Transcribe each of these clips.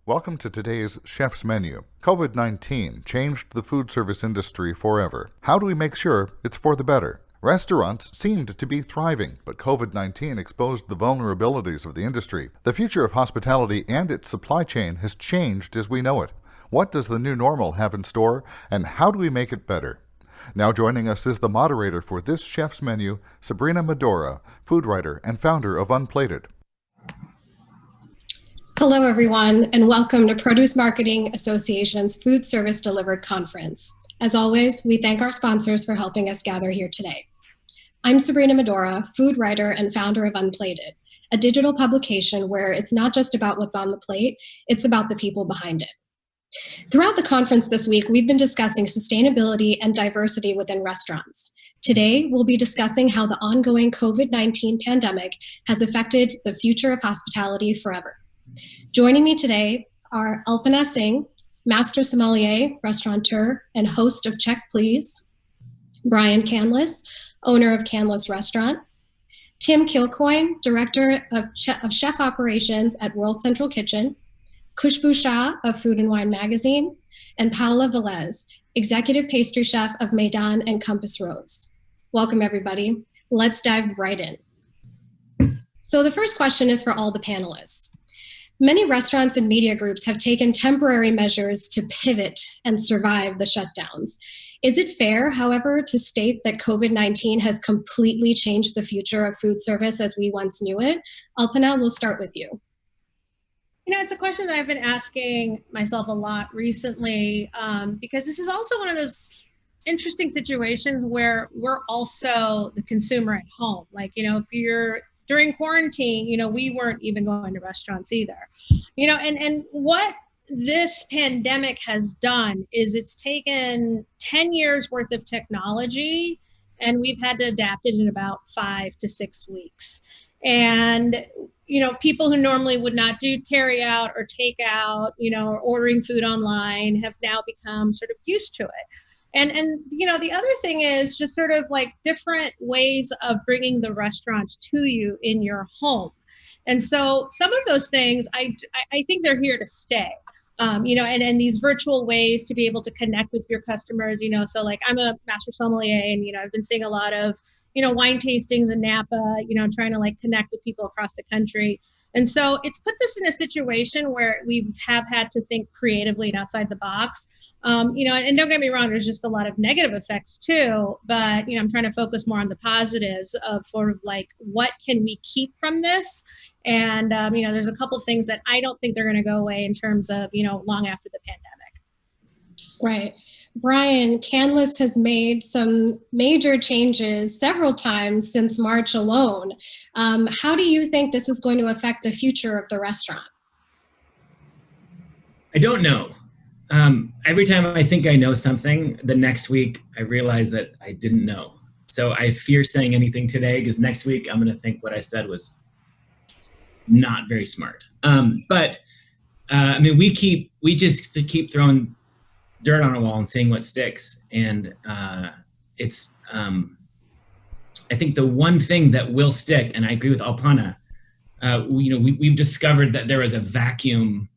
Welcome to today's Chef's Menu. COVID-19 changed the food service industry forever. How do we make sure it's for the better? Restaurants seemed to be thriving, but COVID-19 exposed the vulnerabilities of the industry. The future of hospitality and its supply chain has changed as we know it. What does the new normal have in store, and how do we make it better? Now joining us is the moderator for this Chef's Menu, Sabrina Medora, food writer and founder of Unplated. Hello, everyone, and welcome to Produce Marketing Association's Food Service Delivered Conference. As always, we thank our sponsors for helping us gather here today. I'm Sabrina Medora, food writer and founder of Unplated, a digital publication where it's not just about what's on the plate, it's about the people behind it. Throughout the conference this week, we've been discussing sustainability and diversity within restaurants. Today, we'll be discussing how the ongoing COVID-19 pandemic has affected the future of hospitality forever. Joining me today are Alpana Singh, master sommelier, restaurateur, and host of Check Please; Brian Canlis, owner of Canlis Restaurant; Tim Kilcoyne, director of chef operations at World Central Kitchen; Khushbu Shah of Food and Wine Magazine; and Paola Velez, executive pastry chef of Maydan and Compass Rose. Welcome, everybody. Let's dive right in. So the first question is for all the panelists. Many restaurants and media groups have taken temporary measures to pivot and survive the shutdowns. Is it fair, however, to state that COVID-19 has completely changed the future of food service as we once knew it? Alpana, we'll start with you. You know, it's a question that I've been asking myself a lot recently, because this is also one of those interesting situations where we're also the consumer at home. Like, you know, if you're during quarantine, you know, we weren't even going to restaurants either. You know, and what this pandemic has done is it's taken 10 years worth of technology and we've had to adapt it in about 5 to 6 weeks. And, you know, people who normally would not do carry out or take out, you know, or ordering food online have now become sort of used to it. And you know, the other thing is just sort of like different ways of bringing the restaurant to you in your home. And so some of those things, I think they're here to stay. You know, and these virtual ways to be able to connect with your customers, you know, so like I'm a master sommelier and, you know, I've been seeing a lot of, you know, wine tastings in Napa, you know, trying to like connect with people across the country. And so it's put this in a situation where we have had to think creatively and outside the box. You know, and don't get me wrong, there's just a lot of negative effects too, but, you know, I'm trying to focus more on the positives of sort of like, what can we keep from this? And, you know, there's a couple of things that I don't think they're going to go away in terms of, you know, long after the pandemic. Right. Brian, Canlis has made some major changes several times since March alone. How do you think this is going to affect the future of the restaurant? I don't know. Every time I think I know something, the next week I realize that I didn't know. So I fear saying anything today because next week I'm going to think what I said was not very smart. But I mean, we just keep throwing dirt on a wall and seeing what sticks. And it's, I think the one thing that will stick, and I agree with Alpana, you know, we've discovered that there was a vacuum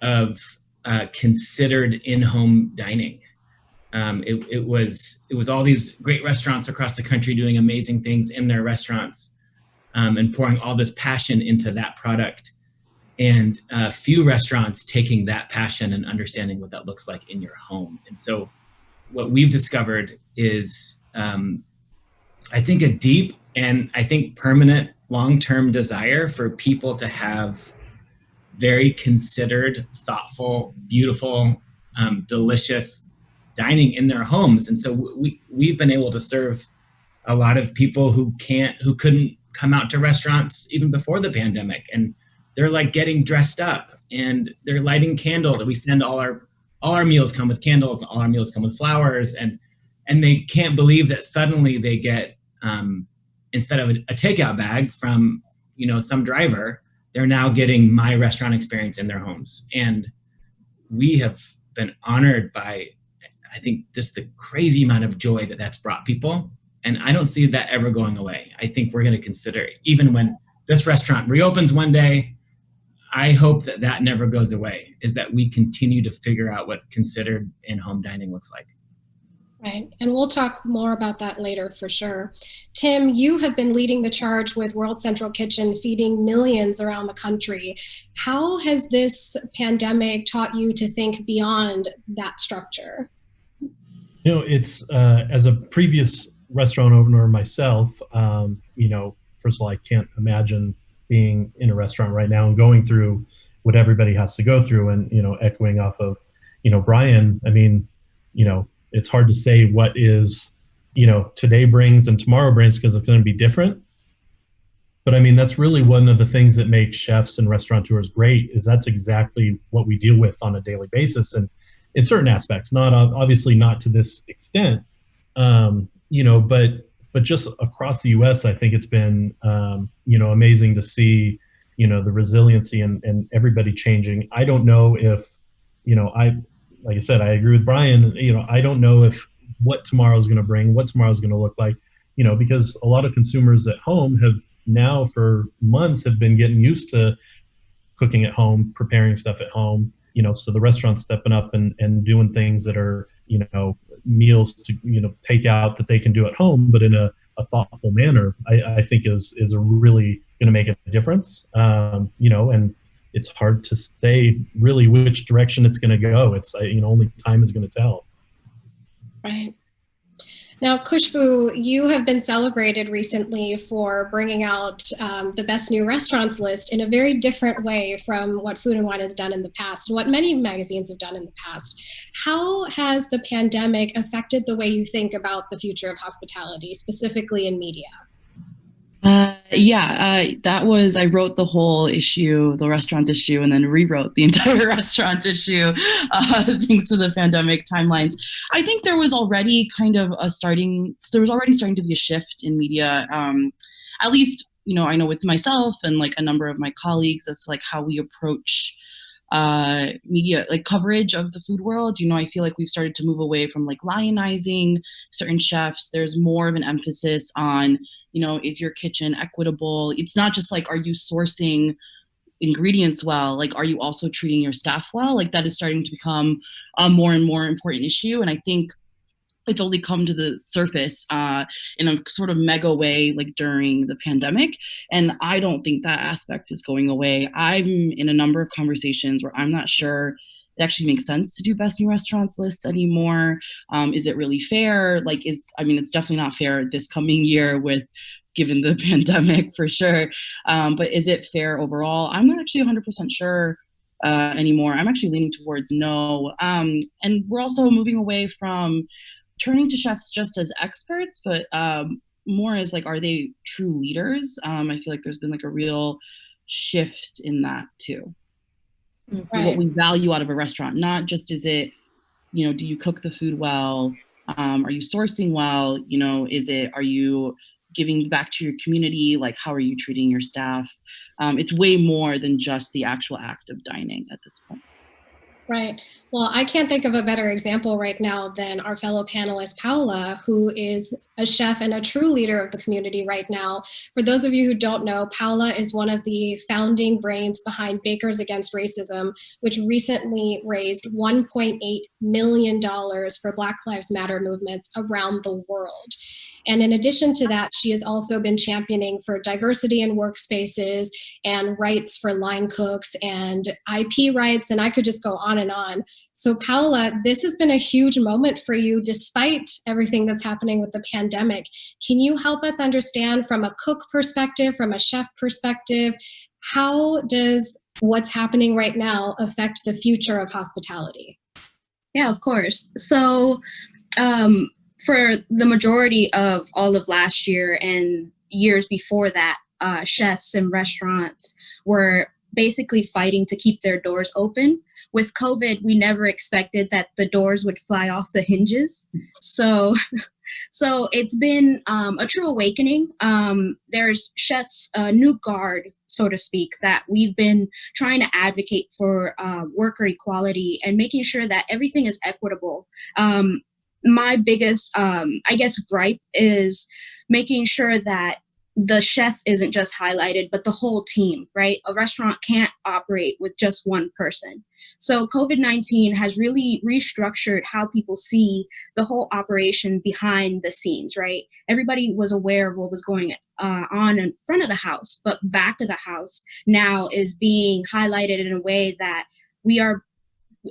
of considered in-home dining. It was all these great restaurants across the country doing amazing things in their restaurants, and pouring all this passion into that product, and few restaurants taking that passion and understanding what that looks like in your home. And so what we've discovered is, I think, a deep and I think permanent long-term desire for people to have very considered, thoughtful, beautiful, delicious dining in their homes. And so we've been able to serve a lot of people who couldn't come out to restaurants even before the pandemic. And they're like getting dressed up and they're lighting candles. We send all our meals come with candles, all our meals come with flowers, and they can't believe that suddenly they get, instead of a takeout bag from, you know, some driver, they're now getting my restaurant experience in their homes. And we have been honored by, I think, just the crazy amount of joy that that's brought people. And I don't see that ever going away. I think we're going to consider, even when this restaurant reopens one day, I hope that that never goes away, is that we continue to figure out what considered in-home dining looks like. Right, and we'll talk more about that later for sure. Tim, you have been leading the charge with World Central Kitchen, feeding millions around the country. How has this pandemic taught you to think beyond that structure? You know, it's as a previous restaurant owner myself, you know, first of all, I can't imagine being in a restaurant right now and going through what everybody has to go through. And, you know, echoing off of, you know, Brian, I mean, you know, it's hard to say what is, you know, today brings and tomorrow brings, because it's going to be different. But I mean, that's really one of the things that make chefs and restaurateurs great, is that's exactly what we deal with on a daily basis. And in certain aspects, not obviously not to this extent, you know, but just across the U.S., I think it's been, you know, amazing to see, you know, the resiliency and everybody changing. I don't know if, you know, like I said, I agree with Brian. You know, I don't know if what tomorrow is going to bring, what tomorrow is going to look like, you know, because a lot of consumers at home have now for months have been getting used to cooking at home, preparing stuff at home, you know, so the restaurant's stepping up and doing things that are, you know, meals to, you know, take out that they can do at home, but in a thoughtful manner, I think is really going to make a difference, you know, and it's hard to say really which direction it's going to go. It's, you know, only time is going to tell. Right. Now, Khushbu, you have been celebrated recently for bringing out the Best New Restaurants list in a very different way from what Food and Wine has done in the past, and what many magazines have done in the past. How has the pandemic affected the way you think about the future of hospitality, specifically in media? I wrote the whole issue, the restaurant issue, and then rewrote the entire restaurant issue, thanks to the pandemic timelines. I think there was already starting to be a shift in media, at least, you know, I know with myself and like a number of my colleagues as to like how we approach media, like coverage of the food world. You know, I feel like we've started to move away from like lionizing certain chefs. There's more of an emphasis on, you know, is your kitchen equitable? It's not just like, are you sourcing ingredients well? Like, are you also treating your staff well? Like, that is starting to become a more and more important issue. And I think it's only come to the surface in a sort of mega way, like during the pandemic. And I don't think that aspect is going away. I'm in a number of conversations where I'm not sure it actually makes sense to do Best New Restaurants lists anymore. Is it really fair? Like, it's definitely not fair this coming year given the pandemic for sure. But is it fair overall? I'm not actually 100% sure anymore. I'm actually leaning towards no. And we're also moving away from turning to chefs just as experts, but more as like, are they true leaders? I feel like there's been like a real shift in that too. Right. What we value out of a restaurant, not just is it, you know, do you cook the food well? Are you sourcing well? You know, are you giving back to your community? Like, how are you treating your staff? It's way more than just the actual act of dining at this point. Right. Well, I can't think of a better example right now than our fellow panelist, Paola, who is a chef and a true leader of the community right now. For those of you who don't know, Paola is one of the founding brains behind Bakers Against Racism, which recently raised $1.8 million for Black Lives Matter movements around the world. And in addition to that, she has also been championing for diversity in workspaces and rights for line cooks and IP rights, and I could just go on and on. So Paola, this has been a huge moment for you despite everything that's happening with the pandemic. Can you help us understand from a cook perspective, from a chef perspective, how does what's happening right now affect the future of hospitality? Yeah, of course. So, for the majority of all of last year and years before that, chefs and restaurants were basically fighting to keep their doors open. With COVID, we never expected that the doors would fly off the hinges. So it's been a true awakening. There's chefs, new guard, so to speak, that we've been trying to advocate for worker equality and making sure that everything is equitable. My biggest, gripe is making sure that the chef isn't just highlighted, but the whole team, right? A restaurant can't operate with just one person. So COVID-19 has really restructured how people see the whole operation behind the scenes, right? Everybody was aware of what was going on in front of the house, but back of the house now is being highlighted in a way that we are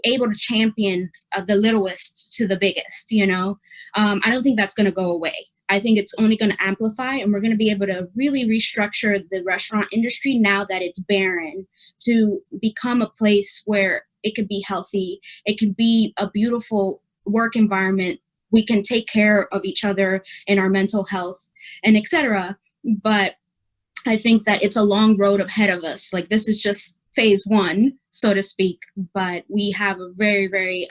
able to champion the littlest to the biggest, you know? I don't think that's going to go away. I think it's only going to amplify, and we're going to be able to really restructure the restaurant industry now that it's barren to become a place where it could be healthy. It could be a beautiful work environment. We can take care of each other and our mental health and etc. But I think that it's a long road ahead of us. Like, this is just phase one, so to speak, but we have a very, very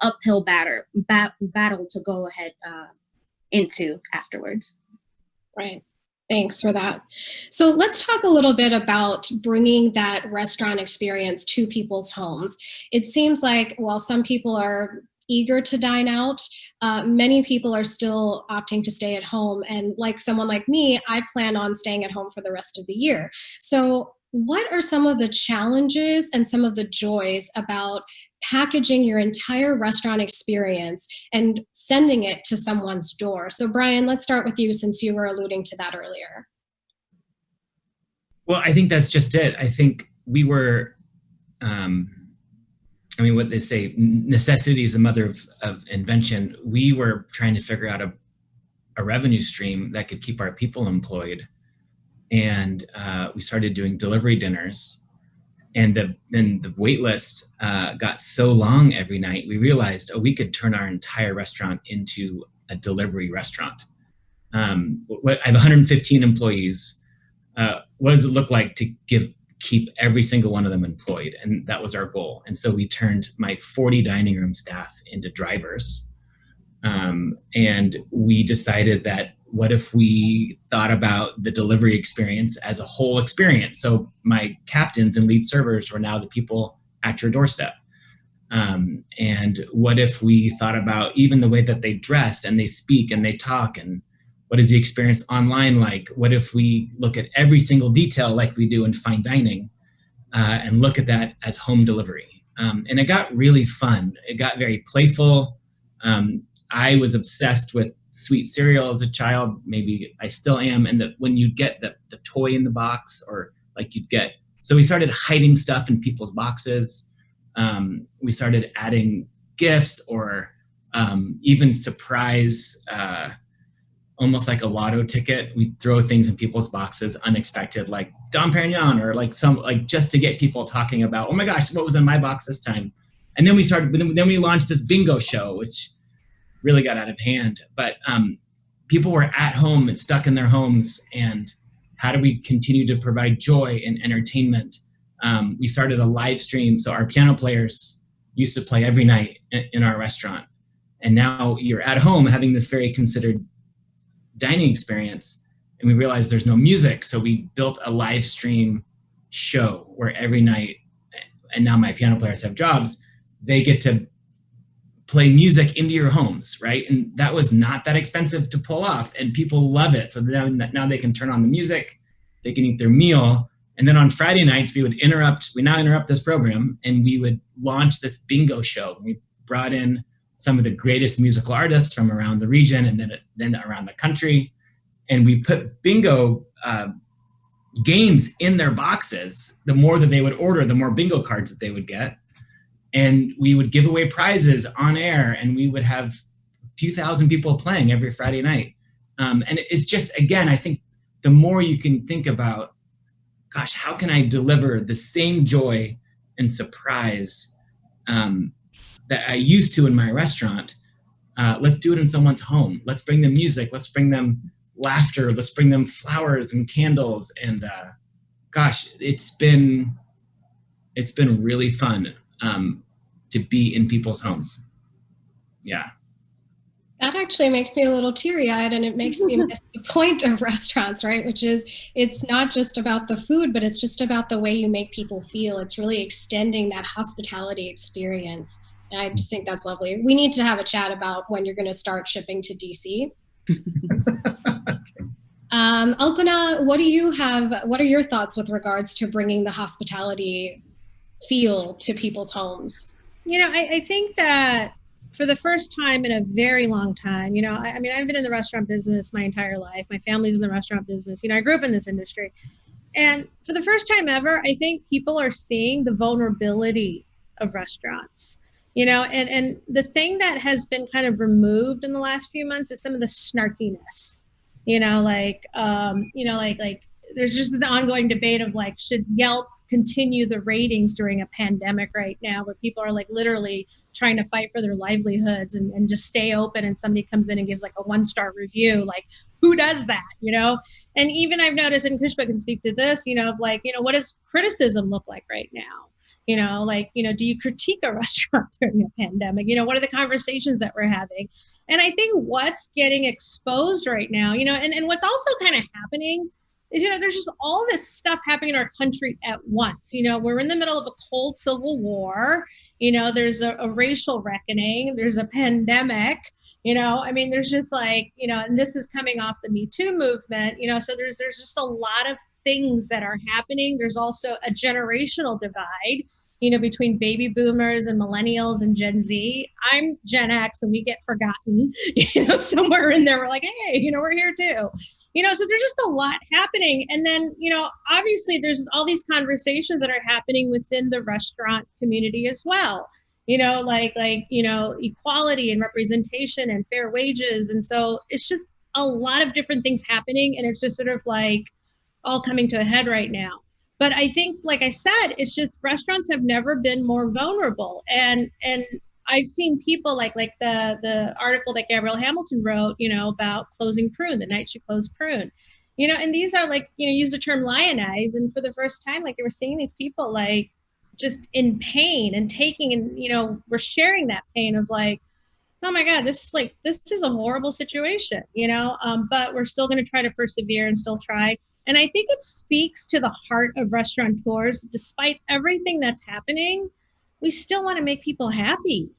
uphill battle to go ahead into afterwards. Right. Thanks for that. So let's talk a little bit about bringing that restaurant experience to people's homes. It seems like while some people are eager to dine out, many people are still opting to stay at home. And like someone like me, I plan on staying at home for the rest of the year. So what are some of the challenges and some of the joys about packaging your entire restaurant experience and sending it to someone's door? So Brian, let's start with you, since you were alluding to that earlier. Well, I think that's just it. I think we were, what they say, necessity is the mother of invention. We were trying to figure out a revenue stream that could keep our people employed. And we started doing delivery dinners. And then the wait list got so long every night, we realized, we could turn our entire restaurant into a delivery restaurant. I have 115 employees. What does it look like to keep every single one of them employed? And that was our goal. And so we turned my 40 dining room staff into drivers. And we decided that, what if we thought about the delivery experience as a whole experience? So my captains and lead servers were now the people at your doorstep. And what if we thought about even the way that they dress and they speak and they talk, and what is the experience online like? What if we look at every single detail like we do in fine dining and look at that as home delivery? And it got really fun. It got very playful. I was obsessed with sweet cereal as a child. Maybe I still am. And when you get the toy in the box, or like so we started hiding stuff in people's boxes. We started adding gifts, or even surprise, almost like a lotto ticket. We throw things in people's boxes unexpected, like Dom Perignon, or like just to get people talking about, oh my gosh, what was in my box this time? And then we launched this bingo show, which really got out of hand. But people were at home and stuck in their homes, and how do we continue to provide joy and entertainment? We started a live stream. So our piano players used to play every night in our restaurant. And now you're at home having this very considered dining experience, and we realized there's no music. So we built a live stream show where every night, and now my piano players have jobs, they get to play music into your homes, right? And that was not that expensive to pull off, and people love it. So now they can turn on the music, they can eat their meal, and then on Friday nights we now interrupt this program, and we would launch this bingo show. We brought in some of the greatest musical artists from around the region and then around the country, and we put bingo games in their boxes. The more that they would order, the more bingo cards that they would get. And we would give away prizes on air, and we would have a few thousand people playing every Friday night. And it's just, again, I think the more you can think about, gosh, how can I deliver the same joy and surprise that I used to in my restaurant? Let's do it in someone's home. Let's bring them music. Let's bring them laughter. Let's bring them flowers and candles. And gosh, it's been really fun to be in people's homes. Yeah. That actually makes me a little teary-eyed, and it makes me miss the point of restaurants, right? Which is, it's not just about the food, but it's just about the way you make people feel. It's really extending that hospitality experience. And I just think that's lovely. We need to have a chat about when you're going to start shipping to DC. Alpana, what are your thoughts with regards to bringing the hospitality feel to people's homes? I think that for the first time in a very long time, I mean, I've been in the restaurant business my entire life. My family's in the restaurant business. I grew up in this industry. And for the first time ever, I think people are seeing the vulnerability of restaurants. And the thing that has been kind of removed in the last few months is some of the snarkiness. Like there's just the ongoing debate of like, should Yelp continue the ratings during a pandemic right now, where people are like literally trying to fight for their livelihoods and just stay open, and somebody comes in and gives like a 1-star review. Like, who does that? And even I've noticed, and Khushbu can speak to this, of like, what does criticism look like right now? Do you critique a restaurant during a pandemic? What are the conversations that we're having? And I think what's getting exposed right now, and what's also kind of happening is, there's just all this stuff happening in our country at once. We're in the middle of a cold civil war. There's a racial reckoning. There's a pandemic. There's just like, and this is coming off the Me Too movement, so there's just a lot of things that are happening. There's also a generational divide, between baby boomers and millennials and Gen Z. I'm Gen X, and we get forgotten, somewhere in there. We're like, hey, we're here too. So there's just a lot happening. And then, obviously there's all these conversations that are happening within the restaurant community as well. Equality and representation and fair wages. And so it's just a lot of different things happening, and it's just sort of like all coming to a head right now. But I think, like I said, it's just restaurants have never been more vulnerable. And I've seen people like the article that Gabrielle Hamilton wrote, about closing Prune, the night she closed Prune. And these are like, use the term lionize. And for the first time, like, you were seeing these people like just in pain and taking, and, we're sharing that pain of like, oh my God, this is a horrible situation, but we're still going to try to persevere and still try. And I think it speaks to the heart of restaurateurs. Despite everything that's happening, we still want to make people happy.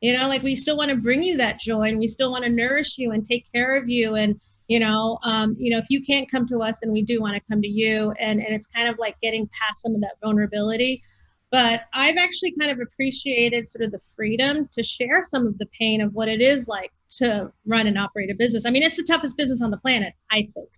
We still want to bring you that joy, and we still want to nourish you and take care of you. And, if you can't come to us, then we do want to come to you. And it's kind of like getting past some of that vulnerability. But I've actually kind of appreciated sort of the freedom to share some of the pain of what it is like to run and operate a business. I mean, it's the toughest business on the planet, I think.